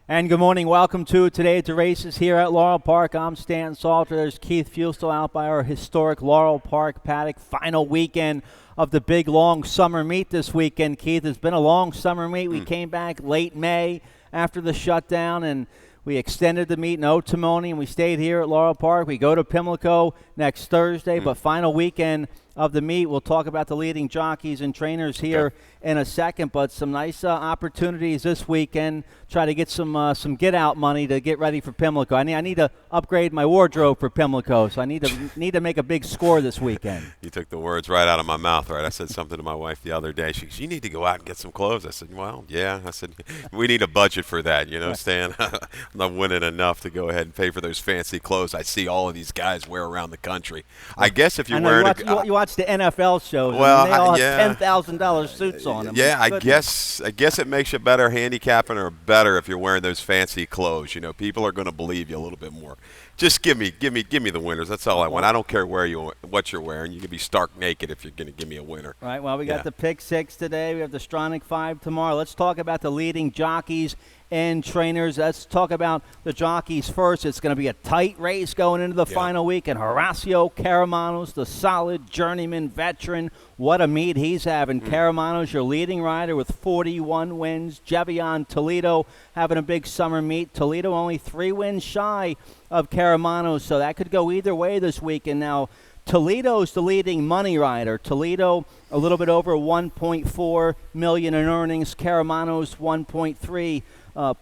And good morning. Welcome to Today at the Races here at Laurel Park. I'm Stan Salter. There's Keith Fuel out by our historic Laurel Park paddock. Final weekend of the big, long summer meet this weekend, Keith. It's been a long summer meet. We came back late May after the shutdown, and we extended the meet, no Timony, and we stayed here at Laurel Park. We go to Pimlico next Thursday, but final weekend of the meet. We'll talk about the leading jockeys and trainers here in a second, but some nice opportunities this weekend. Try to get some get-out money to get ready for Pimlico. I need to upgrade my wardrobe for Pimlico, so I need to make a big score this weekend. You took the words right out of my mouth, right? I said something to my wife the other day. She goes, "You need to go out and get some clothes." I said, "Well, yeah." I said, "We need a budget for that, Stan." I'm not winning enough to go ahead and pay for those fancy clothes I see all of these guys wear around the country. I guess if you're wearing you watch the NFL shows. Well, they all have $10,000 suits on them. Yeah, I guess it makes you better handicapping or better if you're wearing those fancy clothes. People are going to believe you a little bit more. Just give me the winners. That's all I want. I don't care what you're wearing. You can be stark naked if you're going to give me a winner. Right. Well, we got the Pick 6 today. We have the Stronach 5 tomorrow. Let's talk about the leading jockeys and trainers. Let's talk about the jockeys first. It's going to be a tight race going into the final week. And Horacio Caramanos, the solid journeyman veteran, what a meet he's having. Caramanos, your leading rider with 41 wins. Jevion Toledo having a big summer meet. Toledo only 3 wins shy of Caramanos, so that could go either way this weekend. Now, Toledo's the leading money rider. Toledo a little bit over $1.4 million in earnings. Caramanos $1.3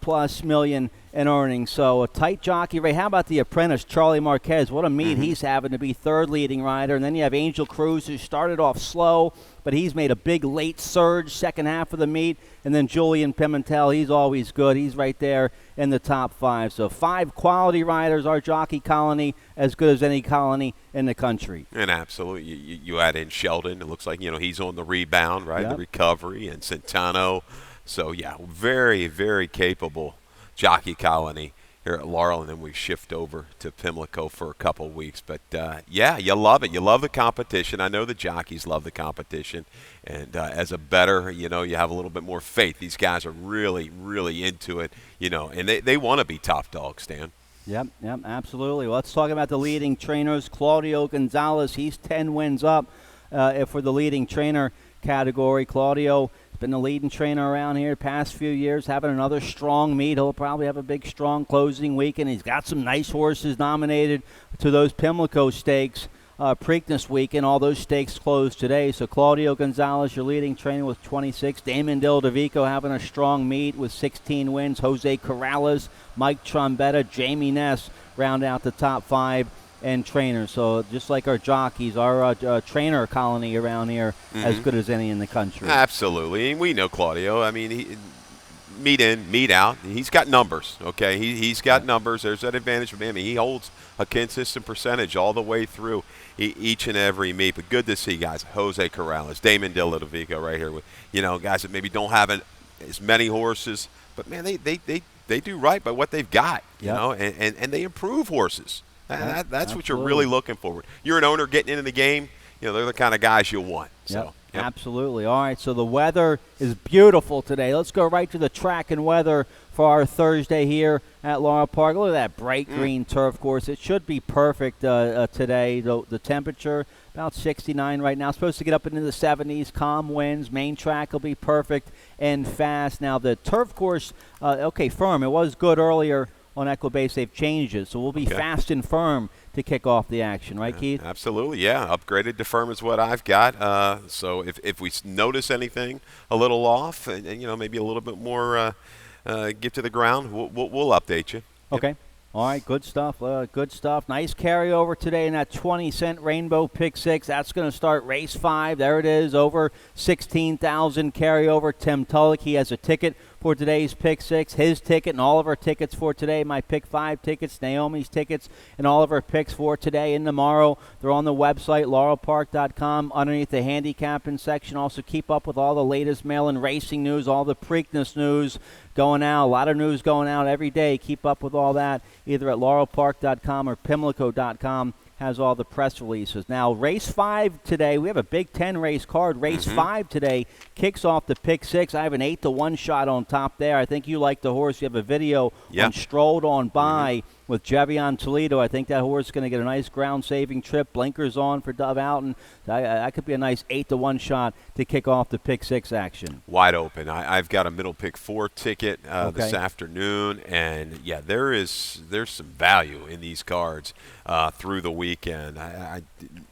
plus million in earnings. So a tight jockey race. How about the apprentice, Charlie Marquez? What a meet he's having to be third leading rider. And then you have Angel Cruz, who started off slow, but he's made a big late surge second half of the meet. And then Julian Pimentel, he's always good. He's right there in the top 5. So 5 quality riders, our jockey colony, as good as any colony in the country. And absolutely, you add in Sheldon. It looks like, he's on the rebound, right? Yep. The recovery, and Centano. So, very, very capable jockey colony here at Laurel, and then we shift over to Pimlico for a couple weeks. But, you love it. You love the competition. I know the jockeys love the competition. And as a bettor, you have a little bit more faith. These guys are really, really into it, and they want to be top dogs, Stan. Yep, absolutely. Let's talk about the leading trainers. Claudio Gonzalez, he's 10 wins up for the leading trainer category. Claudio has been the leading trainer around here the past few years, having another strong meet. He'll probably have a big, strong closing weekend. He's got some nice horses nominated to those Pimlico Stakes Preakness weekend. All those stakes closed today. So Claudio Gonzalez, your leading trainer with 26. Damon Del Davico having a strong meet with 16 wins. Jose Corrales, Mike Trombetta, Jamie Ness round out the top 5 and trainers. So just like our jockeys, our trainer colony around here, as good as any in the country. Absolutely. And we know Claudio. I mean, meet in, meet out. He's got numbers, okay? He's got numbers. There's that advantage for him. He holds a consistent percentage all the way through each and every meet. But good to see guys. Jose Corrales, Damon Del Davico right here with, guys that maybe don't have as many horses. But, man, they do right by what they've got, and they improve horses. That's what you're really looking for. You're an owner getting into the game, they're the kind of guys you'll want. So, Absolutely. All right, so the weather is beautiful today. Let's go right to the track and weather for our Thursday here at Laurel Park. Look at that bright green turf course. It should be perfect today. The temperature, about 69 right now. Supposed to get up into the 70s. Calm winds. Main track will be perfect and fast. Now, the turf course, firm. It was good earlier on Equibase. They've changed it, so we'll be fast and firm to kick off the action, right, Keith? Absolutely, upgraded to firm is what I've got. So if we notice anything a little off, and maybe a little bit more get to the ground, we'll update you. Okay. All right, good stuff. Nice carryover today in that 20-cent Rainbow Pick 6. That's going to start race 5. There it is, over 16,000 carryover. Tim Tulloch, he has a ticket for today's Pick 6. His ticket and all of our tickets for today, my Pick 5 tickets, Naomi's tickets, and all of our picks for today and tomorrow. They're on the website, laurelpark.com, underneath the handicapping section. Also keep up with all the latest mail-in racing news, all the Preakness news going out. A lot of news going out every day. Keep up with all that either at laurelpark.com or pimlico.com has all the press releases. Now, race 5 today, we have a Big Ten race card. Race 5 today kicks off the pick 6. I have an 8-1 shot on top there. I think you like the horse. You have a video on Strolled On By with Javion Toledo. I think that horse is going to get a nice ground-saving trip. Blinkers on for Dove Alton. That could be a nice 8-1 shot to kick off the pick 6 action. Wide open. I've got a middle pick 4 ticket this afternoon, and yeah, there's some value in these cards through the weekend. I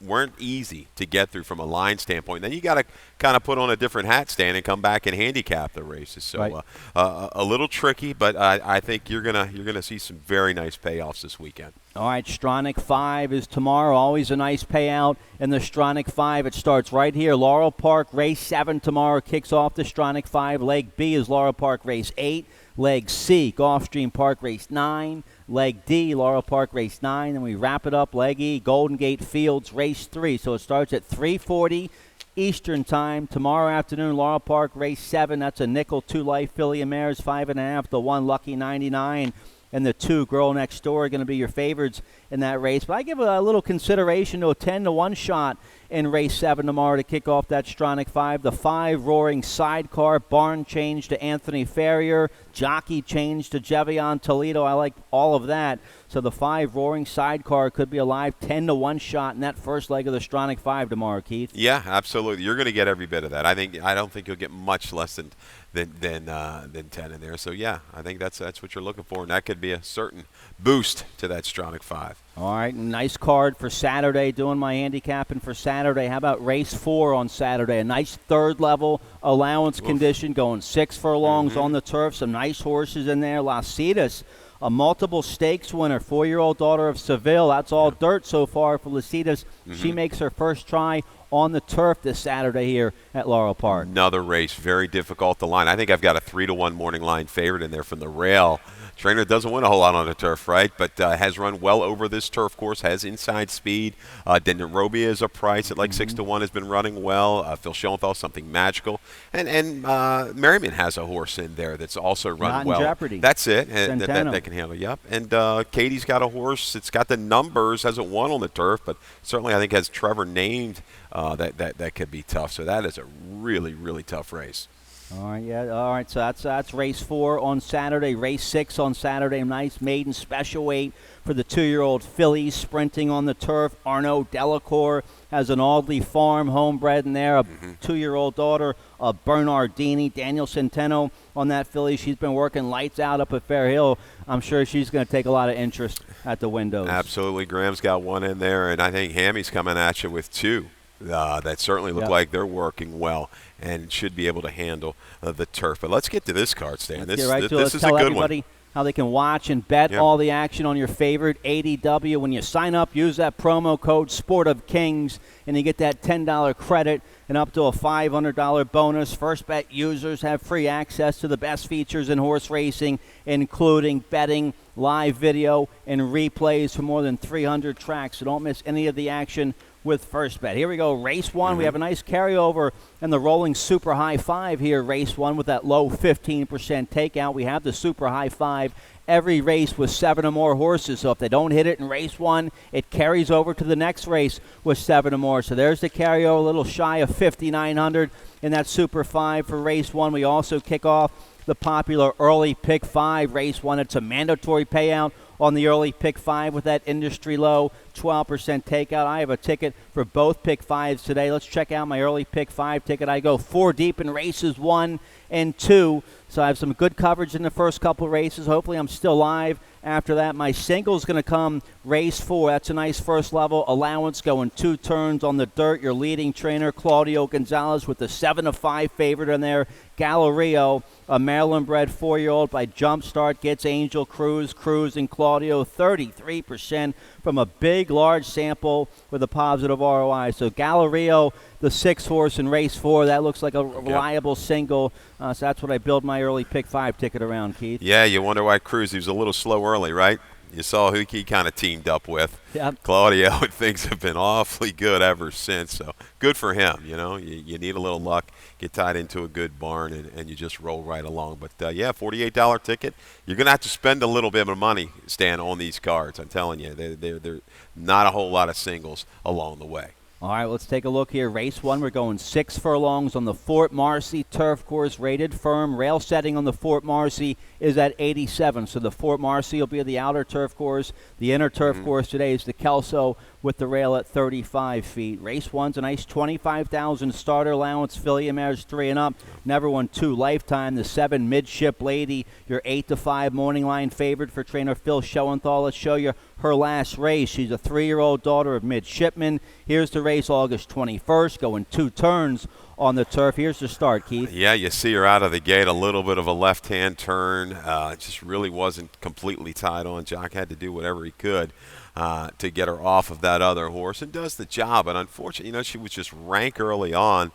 weren't easy to get through from a line standpoint. Then you got to kind of put on a different hat stand and come back and handicap the races. So a little tricky, but I think you're gonna see some very nice payoffs this weekend. All right, Stronach 5 is tomorrow. Always a nice payout in the Stronach 5. It starts right here. Laurel Park, race 7 tomorrow kicks off the Stronach 5. Leg B is Laurel Park, race 8. Leg C, Gulfstream Park, race 9. Leg D, Laurel Park, race 9. And we wrap it up, Leg E, Golden Gate Fields, race 3. So it starts at 3:40 Eastern time. Tomorrow afternoon, Laurel Park, race 7. That's a nickel 2 life filly and mares, 5.5. The 1 Lucky 99. And the 2 Girl Next Door are going to be your favorites in that race. But I give a little consideration to a 10-1 shot in race 7 tomorrow to kick off that Stronach 5. The 5 Roaring Sidecar, barn change to Anthony Farrier, jockey change to Javion Toledo. I like all of that. So the 5 Roaring Sidecar could be a live 10-1 shot in that first leg of the Stronach 5 tomorrow, Keith. Yeah, absolutely. You're going to get every bit of that. I don't think you'll get much less than 10 in there. So yeah, I think that's what you're looking for, and that could be a certain boost to that Stronach 5. All right, nice card for Saturday. Doing my handicapping for Saturday. How about race 4 on Saturday? A nice third-level allowance condition, going 6 furlongs on the turf. Some nice horses in there. Las Citas, a multiple stakes winner, 4-year-old daughter of Seville. That's all dirt so far for Las Citas. She makes her first try on the turf this Saturday here at Laurel Park. Another race, very difficult to line. I think I've got a 3-1 morning line favorite in there from the rail. Trainer doesn't win a whole lot on the turf, right? But has run well over this turf course, has inside speed. Denarobia is a price at like 6-1, has been running well. Phil Schoenthal, something magical. And Merriman has a horse in there that's also run well. Not in jeopardy. That's it. That can handle, yep. And Katie's got a horse. It's got the numbers, hasn't won on the turf, but certainly I think has Trevor named. That could be tough. So that is a really, really tough race. All right, yeah. All right, so that's race 4 on Saturday. Race 6 on Saturday. Nice maiden special weight for the 2-year-old fillies sprinting on the turf. Arnaud Delacour has an Audley Farm homebred in there, a 2-year-old daughter of Bernardini. Daniel Centeno on that filly. She's been working lights out up at Fair Hill. I'm sure she's going to take a lot of interest at the windows. Absolutely. Graham's got one in there, and I think Hammy's coming at you with 2. That certainly look like they're working well and should be able to handle the turf. But let's get to this card, Stan. This is a good everybody one. How they can watch and bet all the action on your favorite ADW. When you sign up, use that promo code Sport of Kings, and you get that $10 credit and up to a $500 bonus. First bet users have free access to the best features in horse racing, including betting, live video, and replays for more than 300 tracks. So don't miss any of the action with First Bet. Here we go, race 1. We have a nice carryover in the rolling super high 5 here, race 1, with that low 15% takeout. We have the super high 5 every race with 7 or more horses. So if they don't hit it in race 1, it carries over to the next race with 7 or more. So there's the carryover, a little shy of 5,900 in that super 5 for race 1. We also kick off the popular early pick 5, race 1. It's a mandatory payout on the early pick 5 with that industry low 12% takeout. I have a ticket for both pick 5s today. Let's check out my early pick 5 ticket. I go 4 deep in races 1 and 2. So I have some good coverage in the first couple races. Hopefully I'm still live after that. My single's going to come race 4. That's a nice first level allowance, going 2 turns on the dirt. Your leading trainer, Claudio Gonzalez, with the 7-5 favorite in there. Gallerio, a Maryland-bred 4-year-old by Jumpstart, gets Angel Cruz, and Claudio 33% from a big, large sample with a positive ROI. So Gallerio, the 6th horse in race 4, that looks like a reliable single. So that's what I build my early pick 5 ticket around, Keith. Yeah, you wonder why Cruz, he was a little slow early, right? You saw who he kind of teamed up with. Yep. Claudio, and things have been awfully good ever since. So good for him. You need a little luck, get tied into a good barn, and you just roll right along. But, yeah, $48 ticket. You're going to have to spend a little bit of money, Stan, on these cards. I'm telling you, they're not a whole lot of singles along the way. All right, let's take a look here. Race 1, we're going 6 furlongs on the Fort Marcy turf course, rated firm. Rail setting on the Fort Marcy is at 87. So the Fort Marcy will be the outer turf course. The inner turf course today is the Kelso with the rail at 35 feet. Race 1's a nice $25,000 starter allowance. Filly and mares 3 and up. Never won 2 lifetime. The 7 Midship Lady, your 8-5 morning line favorite for trainer Phil Schoenthal. Let's show you her last race. She's a 3-year-old daughter of midshipmen. Here's the race August 21st, going 2 turns on the turf. Here's the start, Keith. Yeah, you see her out of the gate, a little bit of a left-hand turn. It just really wasn't completely tied on. Jock had to do whatever he could to get her off of that other horse, and does the job. And unfortunately, she was just rank early on,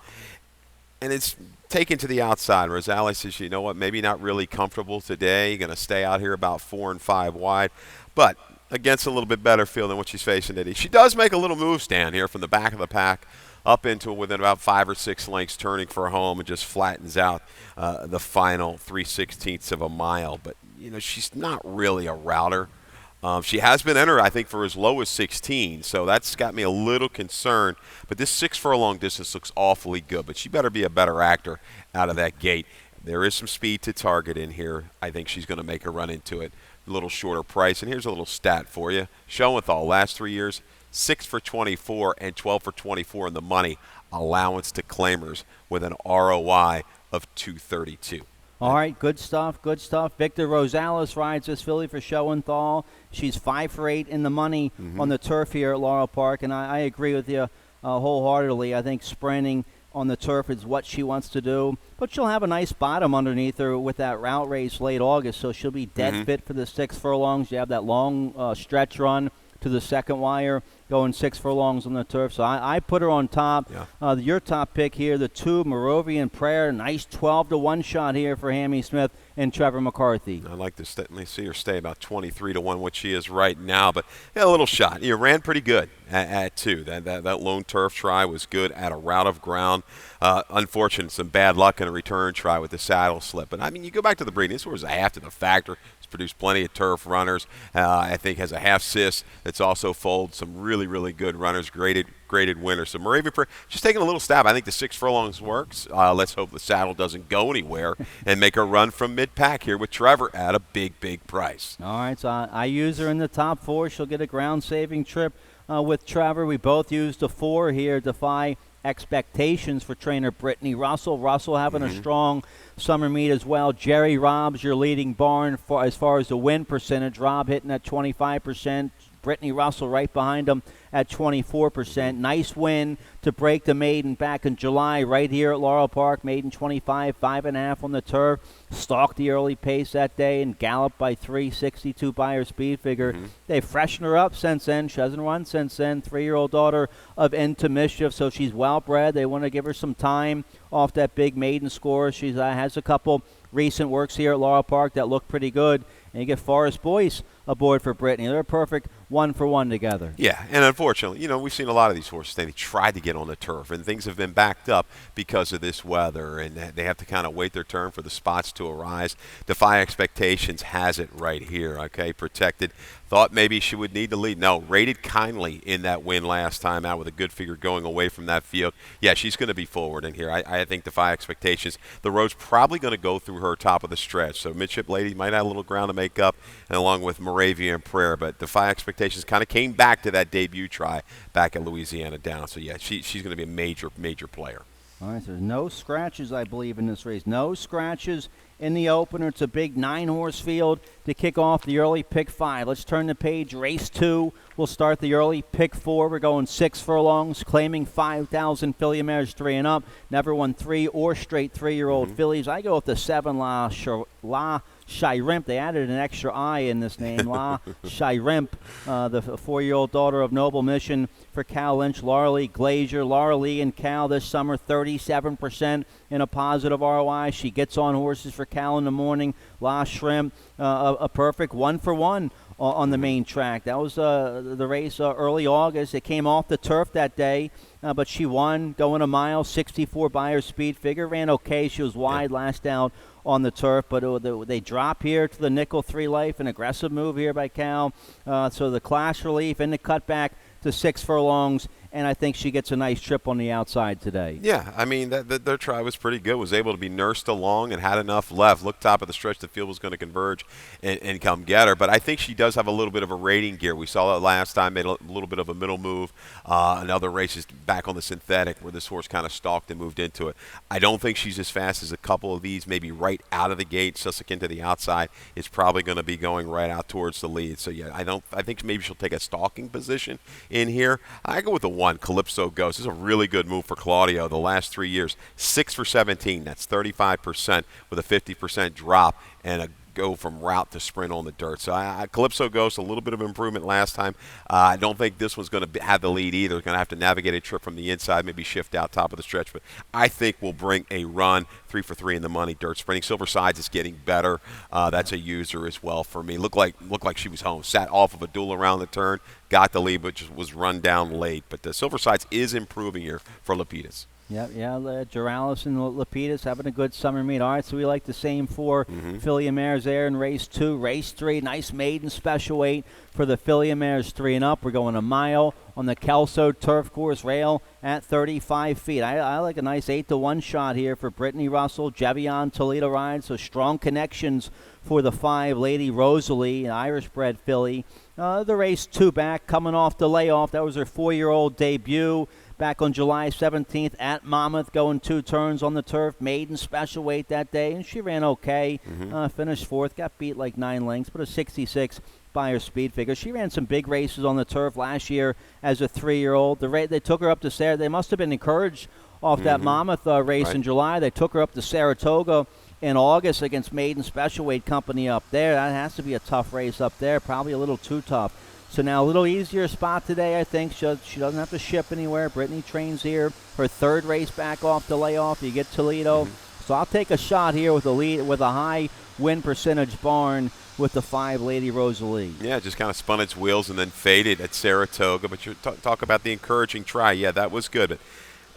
and it's taken to the outside. Rosales says, you know what, maybe not really comfortable today. Going to stay out here about 4 and 5 wide. But against a little bit better field than what she's facing today. She does make a little move stand here from the back of the pack up into within about 5 or 6 lengths, turning for home, and just flattens out the final 3/16 of a mile. But, she's not really a router. She has been entered, I think, for as low as 16, so that's got me a little concerned. But this 6 furlong distance looks awfully good, but she better be a better actor out of that gate. There is some speed to target in here. I think she's going to make a run into it. A little shorter price. And here's a little stat for you. Schoenthal, last 3 years, 6 for 24 and 12 for 24 in the money allowance to claimers with an ROI of 232. All right, good stuff, good stuff. Victor Rosales rides this filly for Schoenthal. She's 5 for 8 in the money on the turf here at Laurel Park, and I agree with you wholeheartedly. I think sprinting on the turf is what she wants to do, but she'll have a nice bottom underneath her with that route race late August, so she'll be dead fit for the 6 furlongs. You have that long stretch run to the second wire, going 6 furlongs on the turf. So I put her on top. Yeah. Your top pick here, the 2, Moravian Prayer. Nice 12-1 shot here for Hammy Smith and Trevor McCarthy. I'd like to see her stay about 23-1, what she is right now. But yeah, a little shot. You ran pretty good at 2. That lone turf try was good at a route of ground. Unfortunate, some bad luck in a return try with the saddle slip. But, I mean, you go back to the breeding. This was a half to the factor. Produced plenty of turf runners. I think has a half cis that's also foaled some really, really good runners, graded winners. So Moravia, just taking a little stab. I think the 6 furlongs works. Let's hope the saddle doesn't go anywhere and make a run from mid-pack here with Trevor at a big, big price. All right, so I use her in the top 4. She'll get a ground-saving trip with Trevor. We both used a 4 here, Defy expectations for trainer Brittany Russell. Russell having a strong summer meet as well. Jerry Robb's your leading barn as far as the win percentage. Robb hitting at 25%. Brittany Russell right behind him at 24%. Nice win to break the maiden back in July right here at Laurel Park. Maiden 25, 5.5 on the turf. Stalked the early pace that day and galloped by 362 by her speed figure. They've freshened her up since then. She hasn't run since then. 3-year-old daughter of Into Mischief, so she's well bred. They want to give her some time off that big maiden score. She has a couple recent works here at Laurel Park that look pretty good. And you get Forrest Boyce aboard for Brittany. They're a perfect 1-for-1 together. Yeah, and unfortunately, we've seen a lot of these horses. They tried to get on the turf, and things have been backed up because of this weather, and they have to kind of wait their turn for the spots to arise. Defy Expectations has it right here, okay, protected. Thought maybe she would need to lead. No, rated kindly in that win last time out with a good figure going away from that field. Yeah, she's going to be forward in here. I think Defy Expectations. The road's probably going to go through her top of the stretch, so Midship Lady might have a little ground to make up, and along with Moravian Prayer, but Defy Expectations kind of came back to that debut try back at Louisiana Downs. So, yeah, she's going to be a major, major player. All right, so there's no scratches, I believe, in this race. No scratches in the opener. It's a big 9-horse field to kick off the early pick 5. Let's turn the page. Race 2. We'll start the early pick 4. We're going 6 furlongs, claiming 5,000 filly mares 3 and up. Never won 3 or straight 3-year-old fillies. I go with the 7 La Shirimp. They added an extra I in this name. La Shirimp, the 4-year-old daughter of Noble Mission for Cal Lynch. Laurel Glazier. Laurel and Cal this summer, 37% in a positive ROI. She gets on horses for Cal in the morning. La Shrimp, a perfect 1-for-1 on the main track. That was the race early August. It came off the turf that day, but she won going a mile, 64 by her speed figure. Ran okay. She was wide last out on the turf, but they drop here to the nickel 3 life. An aggressive move here by Cal. So the clash relief and the cutback to 6 furlongs. And I think she gets a nice trip on the outside today. Yeah, I mean, their try was pretty good. Was able to be nursed along and had enough left. Looked top of the stretch. The field was going to converge and come get her. But I think she does have a little bit of a rating gear. We saw that last time, made a little bit of a middle move. Another race is back on the synthetic where this horse kind of stalked and moved into it. I don't think she's as fast as a couple of these, maybe right out of the gate. Sussekin to the outside is probably going to be going right out towards the lead. So, yeah, I think maybe she'll take a stalking position in here. I go with the 1, Calypso Ghost. This is a really good move for Claudio the last 3 years. 6 for 17. That's 35% with a 50% drop and a go from route to sprint on the dirt. So Calypso Ghost, a little bit of improvement last time. I don't think this one's going to have the lead either. Going to have to navigate a trip from the inside, maybe shift out top of the stretch. But I think we'll bring a run. 3 for 3 in the money. Dirt sprinting. Silver Sides is getting better. That's a user as well for me. Looked like she was home. Sat off of a duel around the turn. Got the lead, but just was run down late. But the Silver Sides is improving here for Lapidus. Yeah, Duralis and Lapidus having a good summer meet. All right, so we like the same 4 filly mares there in race 2. Race 3, nice maiden special weight for the filly mares 3 and up. We're going a mile on the Kelso turf course rail at 35 feet. I like a nice 8-1 shot here for Brittany Russell, Jevion Toledo ride. So strong connections for the 5, Lady Rosalie, an Irish-bred filly. The race 2 back, coming off the layoff. That was her 4-year-old debut. Back on July 17th at Monmouth, going 2 turns on the turf. Maiden special weight that day, and she ran okay. Finished 4th, got beat like 9 lengths, but a 66 by her speed figure. She ran some big races on the turf last year as a 3-year-old. They took her up to Saratoga. They must have been encouraged off that Monmouth race in July. They took her up to Saratoga in August against Maiden Special Weight Company up there. That has to be a tough race up there, probably a little too tough. So now a little easier spot today, I think. She doesn't have to ship anywhere. Brittany trains here. Her 3rd race back off the layoff. You get Toledo. So I'll take a shot here with a high win percentage barn with the 5, Lady Rosalie. Yeah, just kind of spun its wheels and then faded at Saratoga. But you talk about the encouraging try. Yeah, that was good. But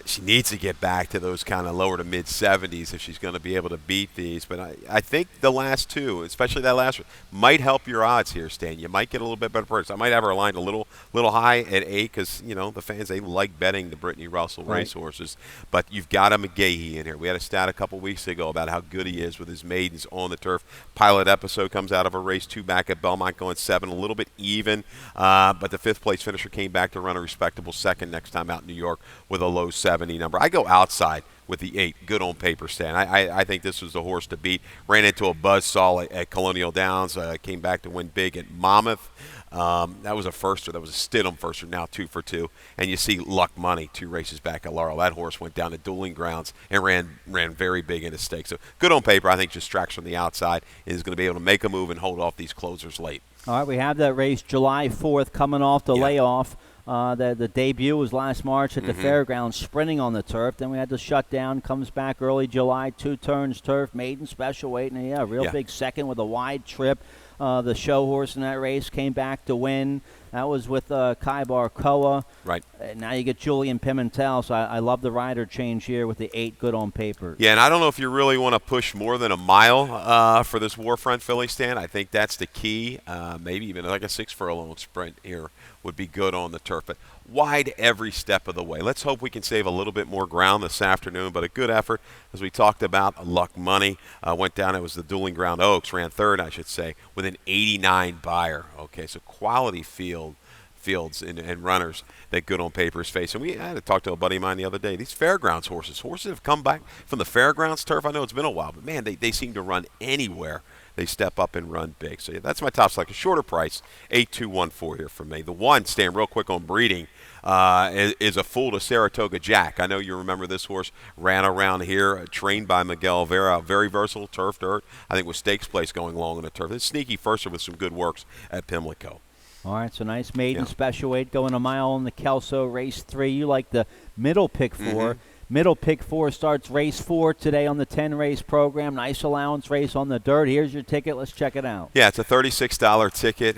she needs to get back to those kind of lower to mid 70s if she's going to be able to beat these. But I think the last 2, especially that last one, might help your odds here, Stan. You might get a little bit better price. I might have her aligned a little high at 8 because, the fans, they like betting the Brittany Russell racehorses. But you've got a McGahee in here. We had a stat a couple weeks ago about how good he is with his maidens on the turf. Pilot episode comes out of a race 2 back at Belmont going 7, a little bit even. But the 5th place finisher came back to run a respectable 2nd next time out in New York with a low 70 number. I go outside with the 8, good on paper, Stan. I think this was the horse to beat. Ran into a buzzsaw at Colonial Downs. Came back to win big at Monmouth. That was a firster. That was a Stidham firster, now 2 for 2. And you see Luck Money, 2 races back at Laurel. That horse went down to dueling grounds and ran very big in a stake. So good on paper. I think just tracks from the outside and is going to be able to make a move and hold off these closers late. All right, we have that race July 4th coming off the layoff. The debut was last March at the fairgrounds, sprinting on the turf. Then we had to shut down. Comes back early July, 2 turns turf, maiden special weight, and real big 2nd with a wide trip. The show horse in that race came back to win. That was with Kai Barcoa. Right. Now you get Julian Pimentel, so I love the rider change here with the 8 good on paper. Yeah, and I don't know if you really want to push more than a mile for this Warfront filly stand. I think that's the key. Maybe even like a 6 furlong sprint here would be good on the turf. But wide every step of the way. Let's hope we can save a little bit more ground this afternoon, but a good effort. As we talked about, Luck Money went down. It was the Dueling Ground Oaks, ran 3rd, I should say, with an 89 buyer. Okay, so quality fields and runners that good on paper is facing. We had to talk to a buddy of mine the other day. These fairgrounds horses have come back from the fairgrounds turf. I know it's been a while, but man, they seem to run anywhere. They step up and run big. So yeah, that's my top select. A shorter price, 8-2-1-4 here for me. The 1, staying real quick on breeding, is a fool to Saratoga Jack. I know you remember this horse ran around here, trained by Miguel Vera. Very versatile turf dirt. I think with stakes place going long on the turf. It's sneaky firster with some good works at Pimlico. All right, so nice maiden special weight going a mile on the Kelso race 3. You like the middle pick 4. Middle pick 4 starts race 4 today on the 10-race program. Nice allowance race on the dirt. Here's your ticket. Let's check it out. Yeah, it's a $36 ticket.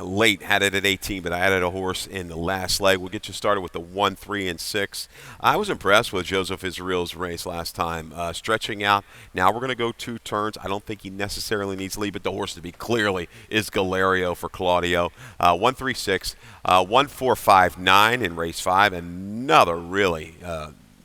Late had it at 18, but I added a horse in the last leg. We'll get you started with the 1, 3, and 6. I was impressed with Joseph Israel's race last time. Stretching out. Now we're going to go 2 turns. I don't think he necessarily needs lead, but the horse to be clearly is Galerio for Claudio. 1, 3, 6. 1, 4, 5, 9 in race 5. Another really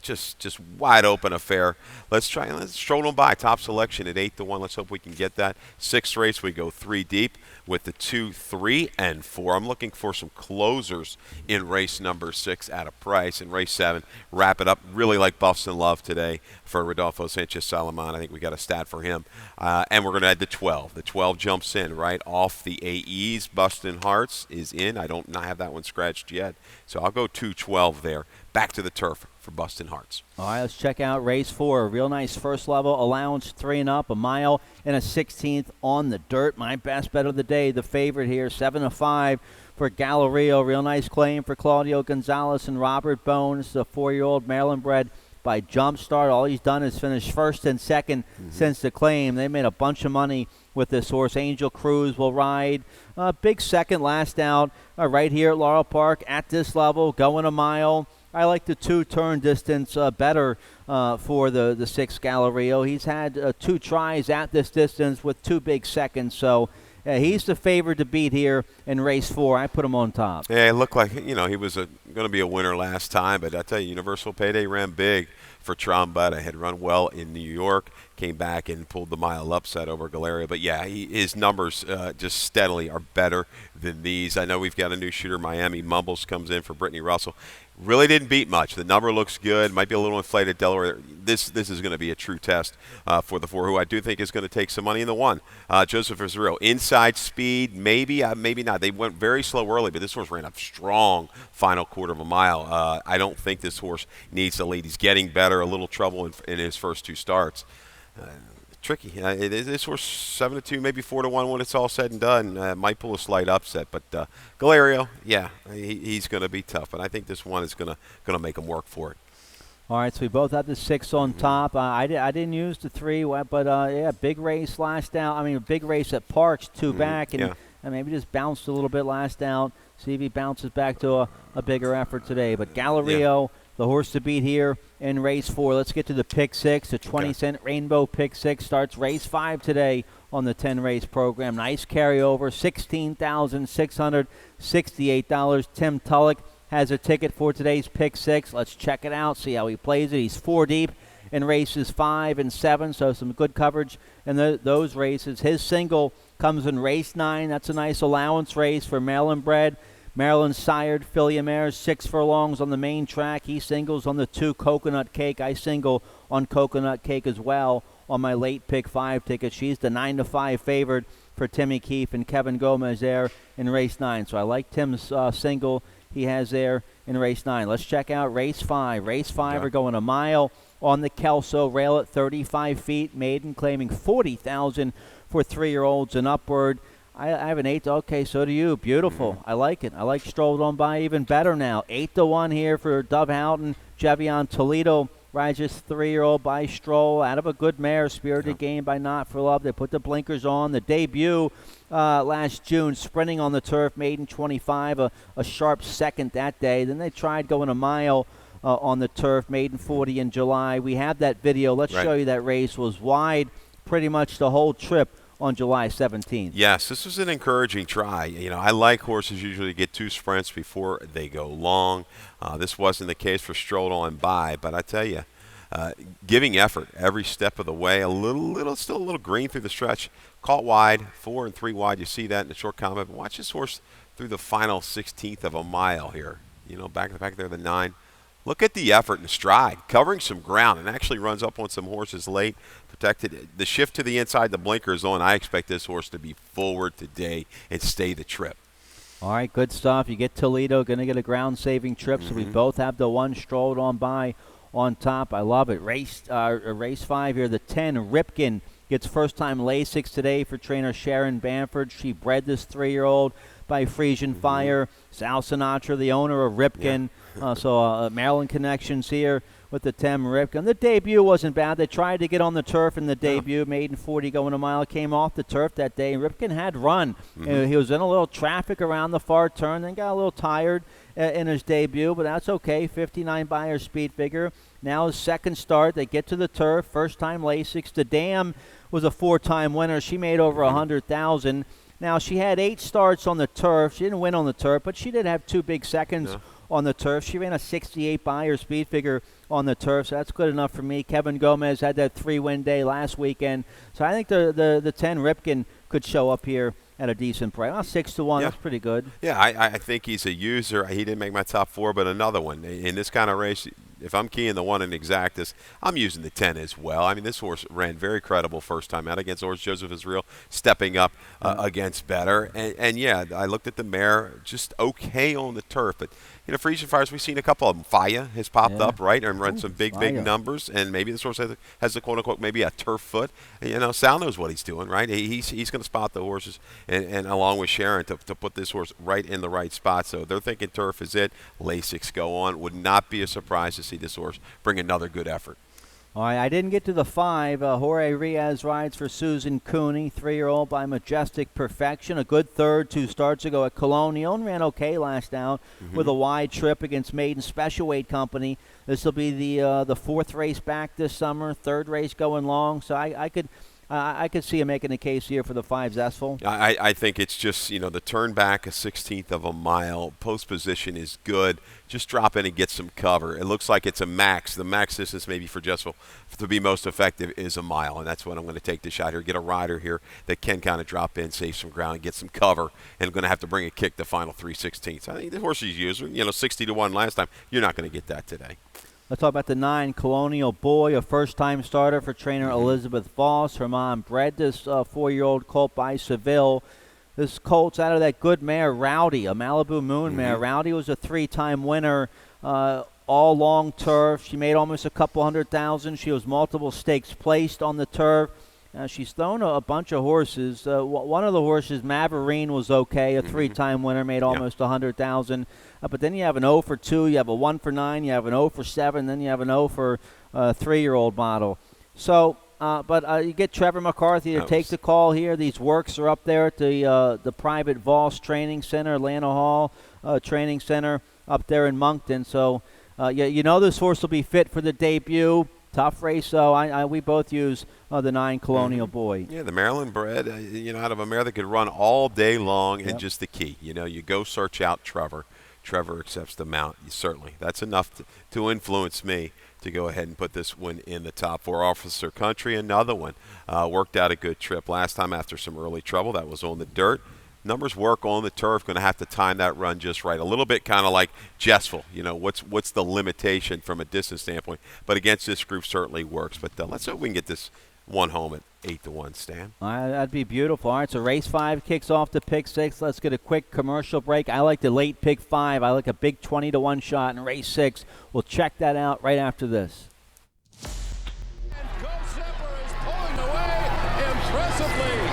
just wide open affair. Let's stroll on by. Top selection at 8-1. Let's hope we can get that. 6th race, we go 3 deep with the 2, 3, and 4. I'm looking for some closers in race number 6 at a price. In race 7, wrap it up. Really like Buffs and Love today for Rodolfo Sanchez Salaman. I think we got a stat for him. And we're going to add the 12. The 12 jumps in right off the AEs. Bustin' Hearts is in. I don't have that one scratched yet. So I'll go 2-12 there. Back to the turf for Bustin' Hearts. All right, let's check out race 4. A real nice first level allowance, 3 and up, a mile and a 16th on the dirt. My best bet of the day, the favorite here, 7-5 for Galerio. Real nice claim for Claudio Gonzalez and Robert Bones, the 4-year-old Maryland bred by Jumpstart. All he's done is finish first and second since the claim. They made a bunch of money with this horse. Angel Cruz will ride. Big second last out right here at Laurel Park at this level, going a mile. I like the 2-turn distance better for the 6 Galerio. He's had 2 tries at this distance with 2 big seconds, so he's the favorite to beat here in race 4. I put him on top. Yeah, it looked like, he was going to be a winner last time, but I tell you, Universal Payday ran big for Trombetta. Had run well in New York, came back and pulled the mile upset over Galerio. But, yeah, his numbers just steadily are better than these. I know we've got a new shooter, Miami Mumbles, comes in for Brittany Russell. Really didn't beat much. The number looks good. Might be a little inflated. Delaware. This is going to be a true test for the 4, who I do think is going to take some money in the 1. Joseph Israel. Inside speed, maybe, maybe not. They went very slow early, but this horse ran a strong final quarter of a mile. I don't think this horse needs the lead. He's getting better. A little trouble in his first 2 starts. Tricky. This horse 7-2, maybe 4-1 when it's all said and done. Might pull a slight upset, but Galerio, yeah, he's going to be tough. But I think this one is going to make him work for it. All right, so we both have the 6 on top. I didn't use the 3, but yeah, big race last out. I mean, a big race at Parks, 2 back, and maybe just bounced a little bit last out. See if he bounces back to a bigger effort today. But Galerio, the horse to beat here in race 4. Let's get to the pick 6. The 20-cent Rainbow pick 6 starts race 5 today on the 10-race program. Nice carryover, $16,668. Tim Tulloch has a ticket for today's pick 6. Let's check it out, see how he plays it. He's 4 deep in races 5 and 7, so some good coverage in those races. His single comes in race 9. That's a nice allowance race for Maryland bred. Maryland sired filly mares, 6 furlongs on the main track. He singles on the 2 Coconut Cake. I single on Coconut Cake as well on my late pick 5 ticket. She's the 9-5 favorite for Timmy Keefe and Kevin Gomez there in race 9. So I like Tim's single he has there in race 9. Let's check out race 5. Race 5 are going a mile on the Kelso rail at 35 feet. Maiden claiming $40,000 for 3-year-olds and upward. I have an 8. Okay, so do you. Beautiful. I like it. I like Strolled On By even better now. 8-1 here for Dove Houghton. Jevion Toledo rides his 3-year-old by Stroll out of a good mare. Spirited Game by Not For Love. They put the blinkers on. The debut last June, sprinting on the turf, maiden 25, a sharp second that day. Then they tried going a mile on the turf, maiden 40 in July. We have that video. Let's show you that race. Was wide pretty much the whole trip on July 17th. Yes, this was an encouraging try. I like horses usually get 2 sprints before they go long. This wasn't the case for Strolled On By, but I tell you, giving effort every step of the way. Still a little green through the stretch. Caught wide, 4 and 3 wide. You see that in the short comment. But watch this horse through the final 16th of a mile here. Back there, the 9. Look at the effort and stride, covering some ground, and actually runs up on some horses late, protected. The shift to the inside, the blinkers on. I expect this horse to be forward today and stay the trip. All right, good stuff. You get Toledo, going to get a ground-saving trip, so we both have the 1 Strolled On By on top. I love it. Race 5 here, the 10 Ripken gets first-time Lasix today for trainer Sharon Bamford. She bred this 3-year-old by Frisian Fire. Sal Sinatra, the owner of Ripken. So Maryland connections here with the 10 Ripken. The debut wasn't bad. They tried to get on the turf in the debut, maiden 40 going a mile. Came off the turf that day. Ripken had run. He was in a little traffic around the far turn, then got a little tired in his debut, but that's okay. 59 Buyer speed figure. Now his second start. They get to the turf. First time Lasix. The Dam was a 4-time winner. She made over 100,000. Now she had 8 starts on the turf. She didn't win on the turf, but she did have 2 big seconds on the turf. She ran a 68 Buyer speed figure on the turf, so that's good enough for me. Kevin Gomez had that 3-win day last weekend, so I think the 10 Ripken could show up here at a decent price. Well, 6-1, that's pretty good. Yeah, I think he's a user. He didn't make my top 4, but another one. In this kind of race, if I'm keying the 1 in Exactus, I'm using the 10 as well. I mean, this horse ran very credible first time out against horse Joseph Israel, stepping up against better. And yeah, I looked at the mare, just okay on the turf. But, you know, Frisian Fires, we've seen a couple of them. Faya has popped up, right, and run some big numbers. And maybe this horse has the quote-unquote maybe a turf foot. You know, Sal knows what he's doing, right? He's going to spot the horses and along with Sharon to put this horse right in the right spot. So they're thinking turf is it. Lasix go on. Would not be a surprise to see this horse bring another good effort. All right, I didn't get to the 5. Jorge Riaz rides for Susan Cooney, 3-year-old by Majestic Perfection. A good third 2 starts ago at Colonial and ran okay last out with a wide trip against Maiden Special Weight Company. This will be the 4th race back this summer, 3rd race going long. So I could see him making a case here for the 5 Zestful. I think it's just, you know, the turn back a 16th of a mile. Post position is good. Just drop in and get some cover. It looks like it's a max. The max distance maybe for Zestful to be most effective is a mile, and that's what I'm going to take the shot here. Get a rider here that can kind of drop in, save some ground, and get some cover, and I'm going to have to bring a kick the final 3/16. I think the horse he's using, you know, 60-1 last time. You're not going to get that today. Let's talk about the 9, Colonial Boy, a first-time starter for trainer Elizabeth Voss. Her mom bred this 4-year-old colt by Seville. This colt's out of that good mare, Rowdy, a Malibu Moon mare. Rowdy was a 3-time winner, all long turf. She made almost a couple 100,000. She was multiple stakes placed on the turf. She's thrown a bunch of horses. One of the horses, Maverine, was okay, a 3-time winner, made almost 100,000. But then you have an 0 for 2, you have a 1 for 9, you have an 0 for 7, then you have an 0 for 3-year-old model. So, but you get Trevor McCarthy to take the call here. These works are up there at the private Voss Training Center, Atlanta Hall Training Center up there in Moncton. So, you know this horse will be fit for the debut. Tough race, so we both use the 9 Colonial Boy. Yeah, the Maryland bred, you know, out of a mare that could run all day long, and just the key. You know, you go search out Trevor. Trevor accepts the mount. Certainly, that's enough to influence me to go ahead and put this one in the top 4. Officer Country, another one. Worked out a good trip last time after some early trouble. That was on the dirt. Numbers work on the turf. Going to have to time that run just right. A little bit kind of like Zestful. You know, what's the limitation from a distance standpoint? But against this group certainly works. But let's hope we can get this one home at 8-1, Stan. That'd be beautiful. All right, so race 5 kicks off to pick 6. Let's get a quick commercial break. I like the late pick 5. I like a big 20-1 shot in race 6. We'll check that out right after this. And Go Zephyr is pulling away impressively.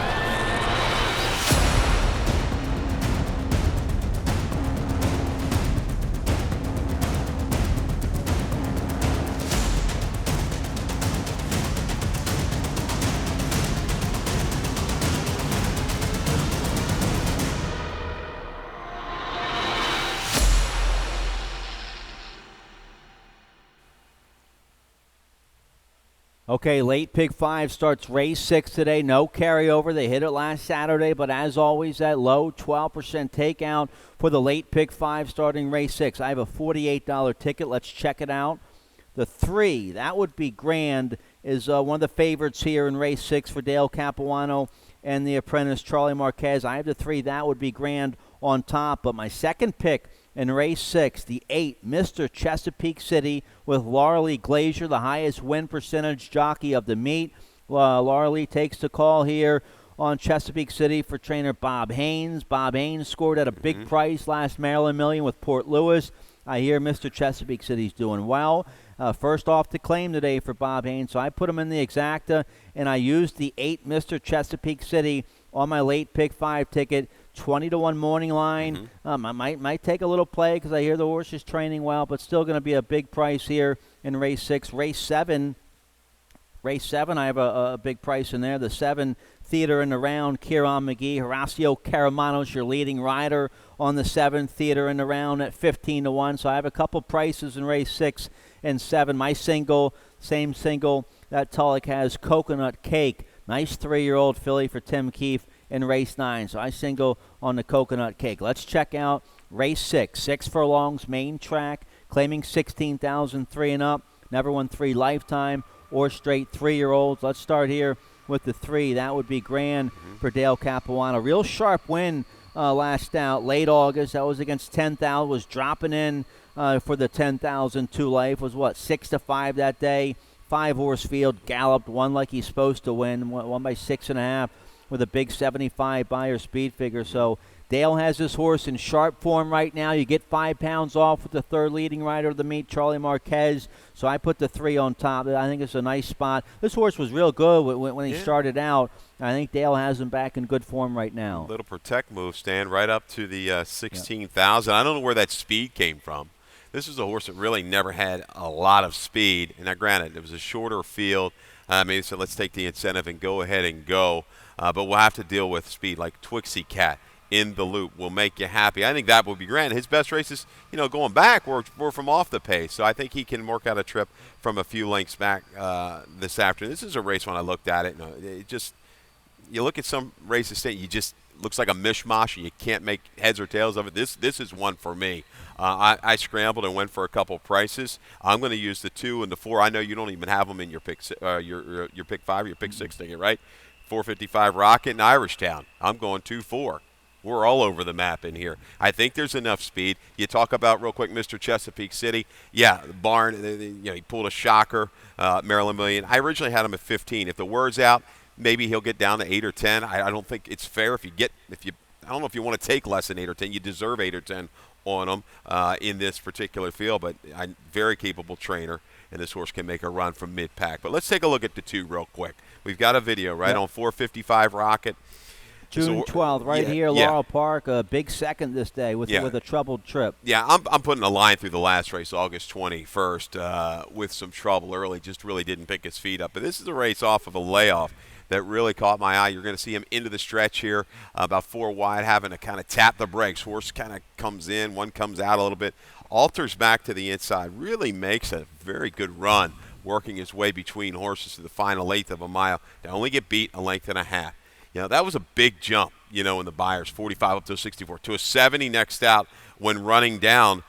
Okay, late pick 5 starts race 6 today. No carryover. They hit it last Saturday, but as always, that low 12% takeout for the late pick 5 starting race 6. I have a $48 ticket. Let's check it out. The 3, that would be Grand, is one of the favorites here in race 6 for Dale Capuano and the apprentice Charlie Marquez. I have the 3, that would be Grand on top. But my second pick in race 6, the 8, Mr. Chesapeake City with Laurel Glazier, the highest win percentage jockey of the meet. Laurel takes the call here on Chesapeake City for trainer Bob Haynes. Bob Haynes scored at a big price last Maryland Million with Port Louis. I hear Mr. Chesapeake City's doing well. First off the claim today for Bob Haynes, so I put him in the exacta, and I used the 8 Mr. Chesapeake City on my late pick 5 ticket. 20-1 morning line. I might take a little play because I hear the horse is training well, but still going to be a big price here in race 6. Race 7, I have a big price in there. The 7 Theater in the Round, Kieran McGee. Horacio Caramanos, your leading rider on the 7 Theater in the Round at 15-1. So I have a couple prices in race 6 and 7. My same single that Tulloch has, Coconut Cake. Nice 3-year-old filly for Tim Keefe in race 9. So I single on the Coconut Cake. Let's check out race 6. 6 furlongs, main track, claiming 16,003 and up. Never won 3 lifetime or straight 3-year-olds. Let's start here with the 3. That would be Grand for Dale Capuano. Real sharp win last out, late August. That was against 10,000. Was dropping in for the 10,000 2 life. Was 6-5 that day. 5-horse field, galloped, won like he's supposed to win. Won by 6.5. with a big 75 Beyer speed figure. So Dale has this horse in sharp form right now. You get 5 pounds off with the 3rd leading rider of the meet, Charlie Marquez. So I put the 3 on top. I think it's a nice spot. This horse was real good when he started out. I think Dale has him back in good form right now. Little protect move, Stan, right up to the 16,000. I don't know where that speed came from. This is a horse that really never had a lot of speed. And now, granted, it was a shorter field. Maybe so let's take the incentive and go ahead and go. But we'll have to deal with speed like Twixie Cat in the loop will make you happy. I think that will be grand. His best races, going back were from off the pace. So I think he can work out a trip from a few lengths back this afternoon. This is a race when I looked at it. You look at some races, it just looks like a mishmash and you can't make heads or tails of it. This is one for me. I scrambled and went for a couple prices. I'm going to use the 2 and the 4. I know you don't even have them in your pick your pick 5 or your pick 6 ticket, right? 455 Rocket and Irish Town. I'm going 2-4. We're all over the map in here. I think there's enough speed. You talk about real quick Mr. Chesapeake City. Yeah, the barn, he pulled a shocker, Maryland Million. I originally had him at 15. If the word's out, maybe he'll get down to 8 or 10. I don't think it's fair I don't know if you want to take less than 8 or 10. You deserve 8 or 10 on him in this particular field, but I'm very capable trainer, and this horse can make a run from mid-pack. But let's take a look at the 2 real quick. We've got a video, right, on 455 Rocket. June 12th, here, Laurel Park, a big second this day with a troubled trip. Yeah, I'm putting a line through the last race, August 21st, with some trouble early. Just really didn't pick his feet up. But this is a race off of a layoff that really caught my eye. You're going to see him into the stretch here, about 4 wide, having to kind of tap the brakes. Horse kind of comes in, one comes out a little bit, alters back to the inside, really makes a very good run, working his way between horses to the final 1/8 of a mile to only get beat a length and a half. That was a big jump, in the Beyers, 45 up to a 64. To a 70 next out when running down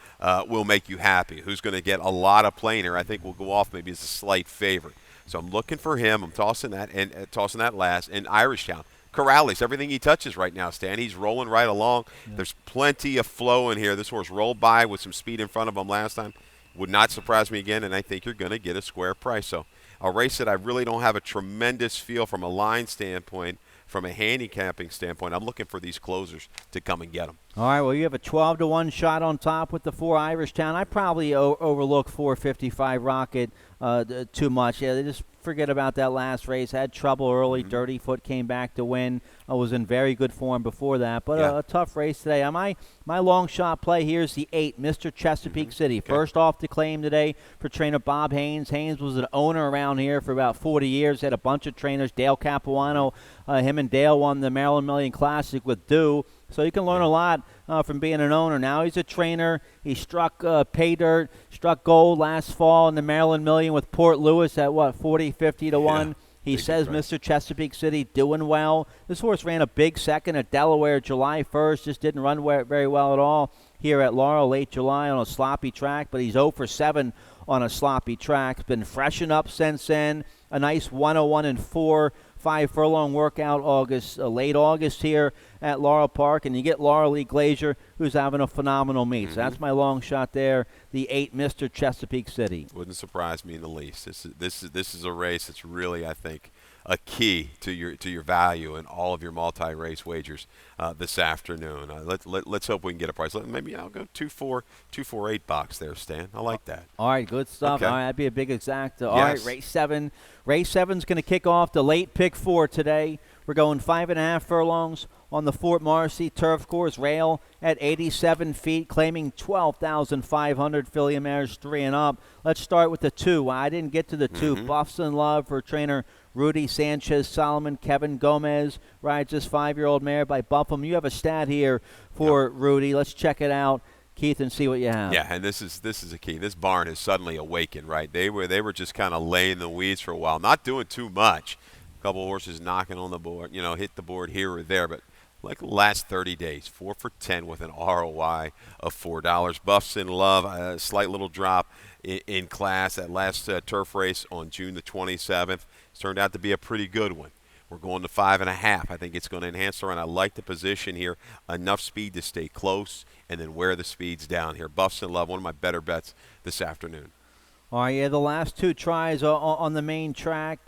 will make you happy. Who's going to get a lot of play here? I think will go off maybe as a slight favorite. So I'm looking for him. I'm tossing that and tossing that last. And Irish Town. Corrales, everything he touches right now, Stan. He's rolling right along. Yeah. There's plenty of flow in here. This horse rolled by with some speed in front of him last time. Would not surprise me again, and I think you're going to get a square price. So a race that I really don't have a tremendous feel from a line standpoint. From a handicapping standpoint, I'm looking for these closers to come and get them. All right, well, you have a 12-1 shot on top with the 4 Irish Town. I probably overlook 455 Rocket too much. Yeah, they just forget about that last race. Had trouble early. Dirty Foot came back to win. I was in very good form before that. But a tough race today. My long shot play here is the 8, Mr. Chesapeake City. Okay. First off the claim today for trainer Bob Haynes. Haynes was an owner around here for about 40 years. Had a bunch of trainers. Dale Capuano, him and Dale won the Maryland Million Classic with Dew. So you can learn a lot from being an owner. Now he's a trainer. He struck pay dirt, struck gold last fall in the Maryland Million with Port Louis at 40, 50 to 1. He says Mr. Chesapeake City doing well. This horse ran a big second at Delaware July 1st. Just didn't run very well at all here at Laurel late July on a sloppy track, but he's 0 for 7 on a sloppy track. Been freshened up since then. A nice 101-4 5-furlong workout late August here at Laurel Park, and you get Laurel Lee Glazier, who's having a phenomenal meet. So that's my long shot there, the 8 Mr. Chesapeake City. Wouldn't surprise me in the least. This is a race that's really, I think, a key to your value in all of your multi-race wagers this afternoon. Let's hope we can get a price. Maybe I'll go 248 box there, Stan. I like that. All right, good stuff. Okay. All right, that'd be a big exact. All right, race 7. Race 7's going to kick off the late pick 4 today. We're going 5.5 furlongs on the Fort Marcy turf course. Rail at 87 feet, claiming 12,500. Filly mares 3 and up. Let's start with the 2. I didn't get to the 2. Buffs in Love for trainer Rudy Sanchez Solomon. Kevin Gomez rides this 5-year-old mare by Buffum. You have a stat here for Rudy. Let's check it out, Keith, and see what you have. Yeah, and this is a key. This barn has suddenly awakened, right? They were just kind of laying the weeds for a while, not doing too much. A couple of horses knocking on the board, hit the board here or there, but like the last 30 days, 4 for 10 with an ROI of $4. Buffs in Love, a slight little drop in class. That last turf race on June the 27th it's turned out to be a pretty good one. We're going to 5.5. I think it's going to enhance the run. I like the position here. Enough speed to stay close and then wear the speeds down here. Buffs in Love, one of my better bets this afternoon. All right, the last 2 tries on the main track,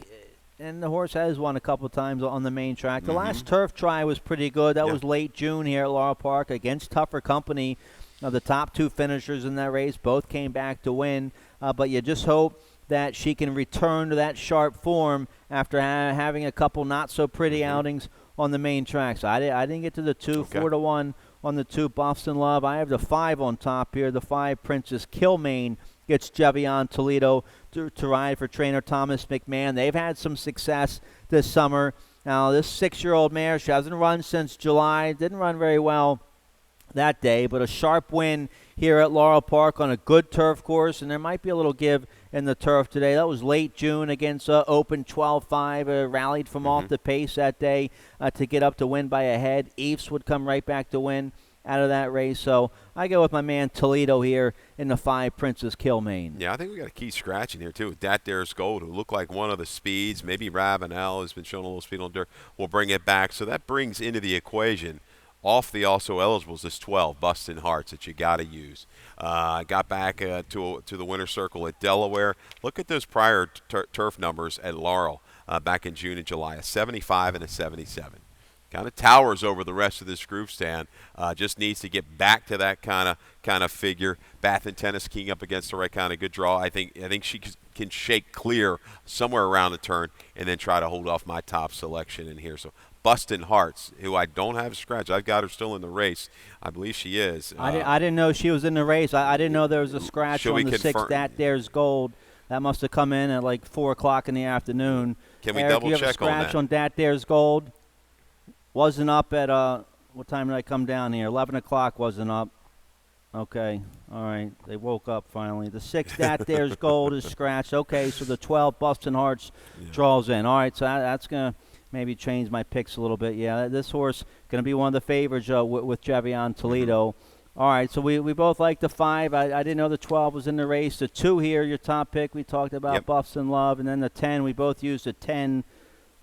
and the horse has won a couple of times on the main track. The last turf try was pretty good. That was late June here at Laurel Park against tougher company. The top 2 finishers in that race both came back to win, but you just hope that she can return to that sharp form after having a couple not-so-pretty outings on the main track. So I didn't get to the 2, 4-1 on the 2 Buffs in Love. I have the 5 on top here. The 5 Princess Kilmaine gets Jevion Toledo to ride for trainer Thomas McMahon. They've had some success this summer. Now, this 6-year-old mare, she hasn't run since July. Didn't run very well that day, but a sharp win here at Laurel Park on a good turf course, and there might be a little give in the turf today. That was late June against Open 12-5. Rallied from off the pace that day to get up to win by a head. Eves would come right back to win out of that race. So I go with my man Toledo here in the 5 Princess Kilmaine. Yeah, I think we got a key scratch in here too. Dat Dares Gold, who looked like one of the speeds. Maybe Ravenel has been showing a little speed on dirt. We'll bring it back. So that brings into the equation off the also eligibles this 12 Bustin' Hearts that you got to use. Got back to the winner's circle at Delaware. Look at those prior turf numbers at Laurel back in June and July, a 75 and a 77. Kind of towers over the rest of this group stand. Just needs to get back to that kind of figure. Bath and Tennis keying up against the right kind of good draw. I think she can shake clear somewhere around the turn and then try to hold off my top selection in here. So Bustin' Hearts, who I don't have a scratch. I've got her still in the race. I believe she is. I didn't know she was in the race. I didn't know there was a scratch on the 6 Dat Dares Gold. That must have come in at like 4 o'clock in the afternoon. Can we Eric, double you have a check on that? scratch on Dat Dares Gold? Wasn't up at, what time did I come down here? 11 o'clock wasn't up. Okay. All right. They woke up finally. The 6 Dat Dares Gold is scratched. Okay, so the 12 Bustin' Hearts draws in. All right, so that's going to maybe change my picks a little bit. Yeah, this horse going to be one of the favorites with Jevion Toledo. All right, so we both like the 5. I didn't know the 12 was in the race. The 2 here, your top pick, we talked about Buffs in Love. And then the 10, we both used the 10.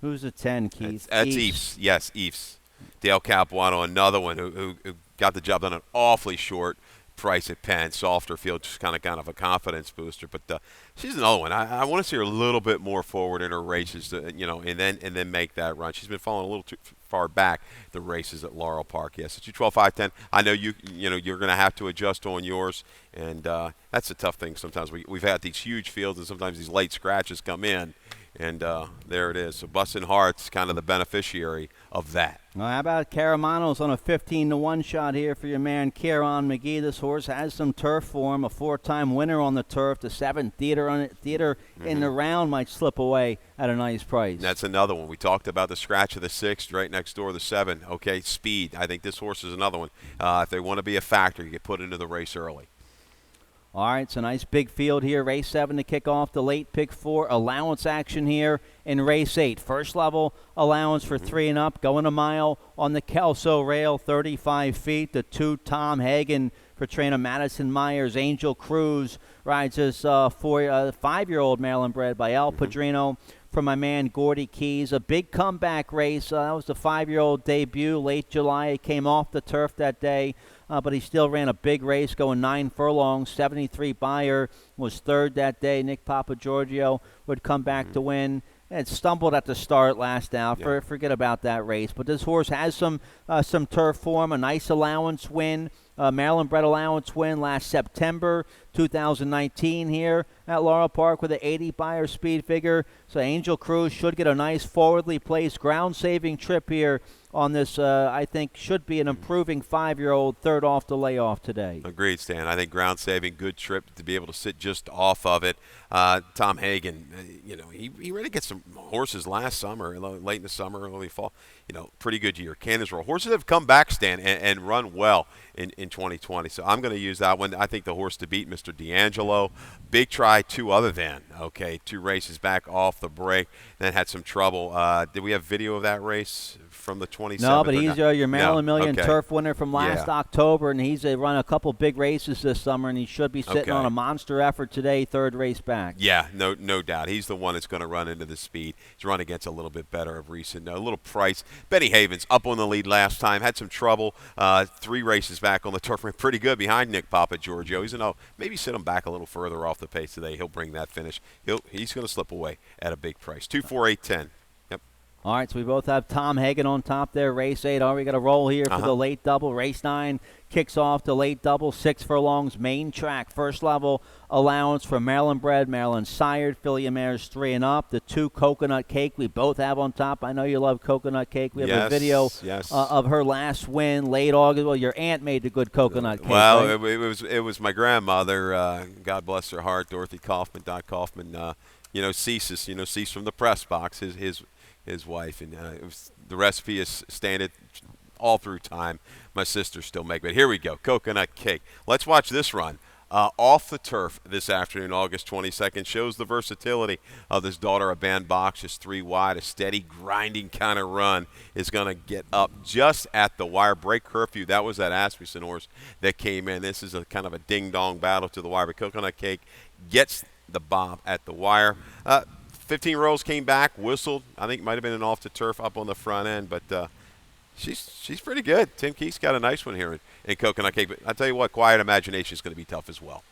Who's the 10, Keith? That's Eves. Yes, Eves. Dale Capuano, another one who got the job done an awfully short price at Penn. Softer field, just kind of a confidence booster. But she's another one. I want to see her a little bit more forward in her races, and then make that run. She's been falling a little too far back the races at Laurel Park. Yes, it's 12, 5, 10. I know you're going to have to adjust on yours, and that's a tough thing. Sometimes we've had these huge fields, and sometimes these late scratches come in. And there it is. So Bustin' Hearts kind of the beneficiary of that. Well, how about Caramanos on a 15-1 shot here for your man Kieran McGee? This horse has some turf form, a 4-time winner on the turf. The 7 theater in the round might slip away at a nice price. And that's another one. We talked about the scratch of the 6, right next door the 7. Okay, speed. I think this horse is another one. If they want to be a factor, you get put into the race early. All right, it's a nice big field here. Race 7 to kick off the late pick 4. Allowance action here in race 8. First level allowance for 3 and up. Going a mile on the Kelso rail, 35 feet. The 2 Tom Hagen for trainer Madison Myers. Angel Cruz rides this 5-year-old Maryland bred by El Padrino. For my man Gordy Keys, a big comeback race. That was the 5-year-old debut, late July. He came off the turf that day, but he still ran a big race, going 9 furlongs. 73 Buyer was 3rd that day. Nick Papagiorgio would come back to win. And stumbled at the start last out. Forget about that race. But this horse has some turf form, a nice allowance win Maryland bred allowance win last September 2019 here at Laurel Park with an 80 buyer speed figure. So Angel Cruz should get a nice forwardly placed ground-saving trip here on this, I think, should be an improving 5-year-old third off the layoff today. Agreed, Stan. I think ground-saving, good trip to be able to sit just off of it. Tom Hagen, he really gets some horses last summer, late in the summer, early fall. Pretty good year. Cannon's Roll. Horses have come back, Stan, and run well in 2020. So I'm going to use that one. I think the horse to beat, Mr. D'Angelo. Big try, 2 races back off the break, then had some trouble. Did we have video of that race from the 27th? No, but he's your Maryland Million Okay. Turf winner from last October, and he's run a couple big races this summer, and he should be sitting on a monster effort today, third race back. Yeah, no doubt. He's the one that's going to run into the speed. He's run against a little bit better of recent. A little price. Benny Havens up on the lead last time. Had some trouble. 3 races back on the turf. Went pretty good behind Nick Papa Giorgio. He's maybe sit him back a little further off the pace today. He'll bring that finish. He's going to slip away at a big price. 2, 4, 8, 10. Yep. All right, so we both have Tom Hagen on top there. Race 8. All right, we got a roll here for the late double. Race 9 kicks off the late double. 6 furlongs, main track. First level allowance for Maryland bred, Maryland sired, filly mares 3 and up. The 2 Coconut Cake we both have on top. I know you love Coconut Cake. We have a video of her last win, late August. Well, your aunt made the good Coconut Cake. Well, right? it was my grandmother. God bless her heart, Dorothy Kaufman, Doc Kaufman. Cease from the press box. His wife, and the recipe is standard all through time. My sisters still make it. Here we go, Coconut Cake. Let's watch this run. Off the turf this afternoon, August 22nd, shows the versatility of this daughter of Band Box. Just 3 wide, a steady, grinding kind of run is going to get up just at the wire. Break curfew. That was that Asmussen horse that came in. This is a kind of a ding-dong battle to the wire, but Coconut Cake gets the bob at the wire. 15 rolls came back, whistled. I think it might have been an off the turf up on the front end, but she's pretty good. Tim Keith's got a nice one here in Coconut Cake. But I tell you what, Quiet Imagination is going to be tough as well.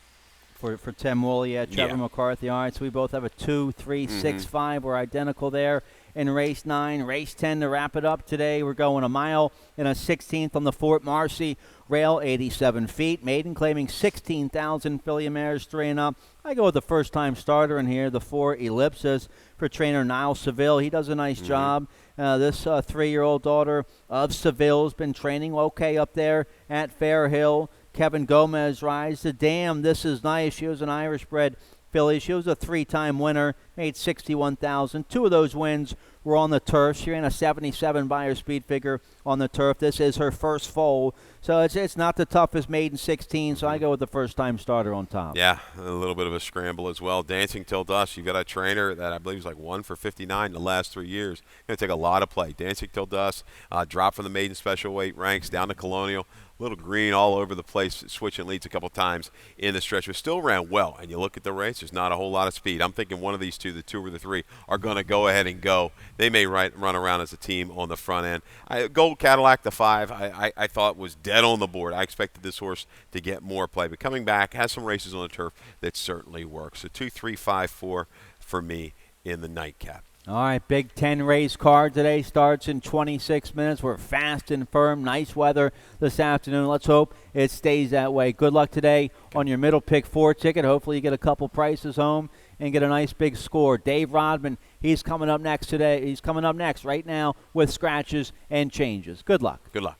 For Tim Woolley, Trevor McCarthy. All right, so we both have a 2, 3, 6, 5. We're identical there in race 9. Race 10 to wrap it up today. We're going a mile and a 16th on the Fort Marcy rail, 87 feet. Maiden claiming 16,000, filly mares 3 and up. I go with the first-time starter in here, the 4 Ellipsis for trainer Niall Seville. He does a nice job. This 3-year-old daughter of Seville's been training okay up there at Fair Hill. Kevin Gomez rides the dam. This is nice. She was an Irish-bred filly. She was a 3-time winner, made $61,000. 2 of those wins were on the turf. She ran a 77 buyer speed figure on the turf. This is her first foal. So it's not the toughest maiden 16, so I go with the first-time starter on top. Yeah, a little bit of a scramble as well. Dancing Till Dusk, you've got a trainer that I believe is like 1 for 59 in the last 3 years. Going to take a lot of play. Dancing Till Dusk, drop from the maiden special weight ranks down to Colonial. Little green all over the place, switching leads a couple times in the stretch, but still ran well. And you look at the race, there's not a whole lot of speed. I'm thinking one of these 2, the 2 or the 3, are going to go ahead and go. They may run around as a team on the front end. Gold Cadillac, the 5, I thought was dead on the board. I expected this horse to get more play, but coming back, has some races on the turf that certainly work. So 2, 3, 5, 4 for me in the nightcap. All right, Big 10 race card today starts in 26 minutes. We're fast and firm. Nice weather this afternoon. Let's hope it stays that way. Good luck today on your middle pick 4 ticket. Hopefully you get a couple prices home and get a nice big score. Dave Rodman, he's coming up next today. He's coming up next right now with scratches and changes. Good luck. Good luck.